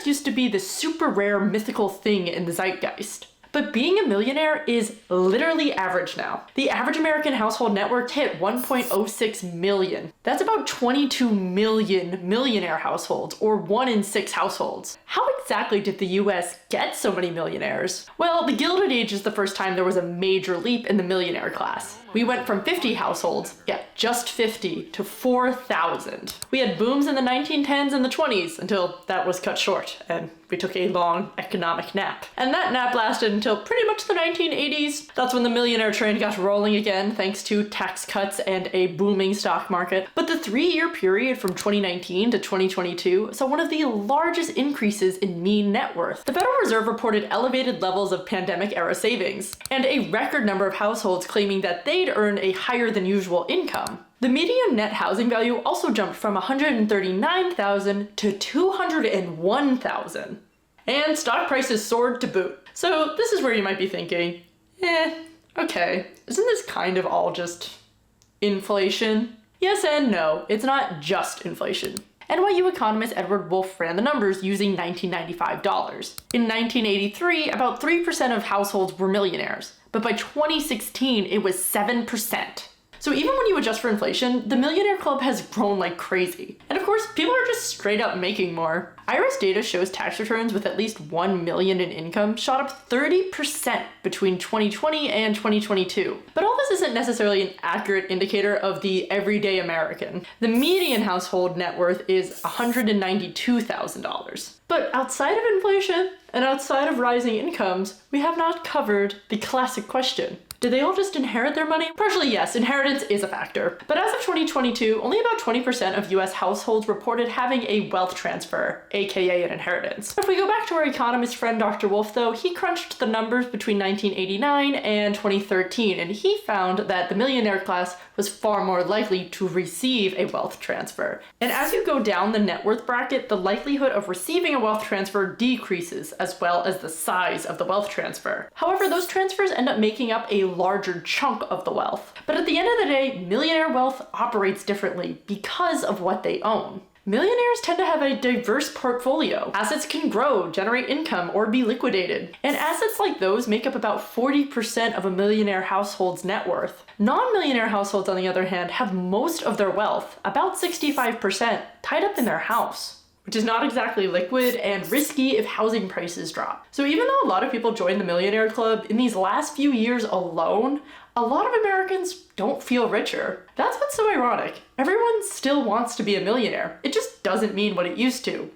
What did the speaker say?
millionaires used to be the super rare mythical thing in the zeitgeist. But being a millionaire is literally average now. The average American household net worth hit 1.06 million. That's about 22 million millionaire households, or 1 in 6 households. How exactly did the US get so many millionaires? Well, the Gilded Age is the first time there was a major leap in the millionaire class. We went from 50 households, just 50, to 4,000. We had booms in the 1910s and the 20s until that was cut short, and we took a long economic nap. And that nap lasted until pretty much the 1980s. That's when the millionaire train got rolling again, thanks to tax cuts and a booming stock market. But the 3-year period from 2019 to 2022 saw one of the largest increases in mean net worth. The Federal Reserve reported elevated levels of pandemic-era savings, and a record number of households claiming that they'd earn a higher than usual income. The median net housing value also jumped from $139,000 to $201,000. And stock prices soared to boot. So this is where you might be thinking, okay, isn't this kind of all just inflation? Yes and no, it's not just inflation. NYU economist Edward Wolf ran the numbers using $1995 dollars. In 1983, about 3% of households were millionaires, but by 2016, it was 7%. So even when you adjust for inflation, the Millionaire Club has grown like crazy. And of course, people are just straight up making more. IRS data shows tax returns with at least $1 million in income shot up 30% between 2020 and 2022. But all this isn't necessarily an accurate indicator of the everyday American. The median household net worth is $192,000. But outside of inflation and outside of rising incomes, we have not covered the classic question. Did they all just inherit their money? Partially, yes, inheritance is a factor. But as of 2022, only about 20% of US households reported having a wealth transfer, aka an inheritance. If we go back to our economist friend Dr. Wolf though, he crunched the numbers between 1989 and 2013, and he found that the millionaire class was far more likely to receive a wealth transfer. And as you go down the net worth bracket, the likelihood of receiving a wealth transfer decreases, as well as the size of the wealth transfer. However, those transfers end up making up a larger chunk of the wealth. But at the end of the day, millionaire wealth operates differently because of what they own. Millionaires tend to have a diverse portfolio. Assets can grow, generate income, or be liquidated. And assets like those make up about 40% of a millionaire household's net worth. Non-millionaire households, on the other hand, have most of their wealth, about 65%, tied up in their house, which is not exactly liquid and risky if housing prices drop. So even though a lot of people join the Millionaire Club, in these last few years alone, a lot of Americans don't feel richer. That's what's so ironic. Everyone still wants to be a millionaire. It just doesn't mean what it used to.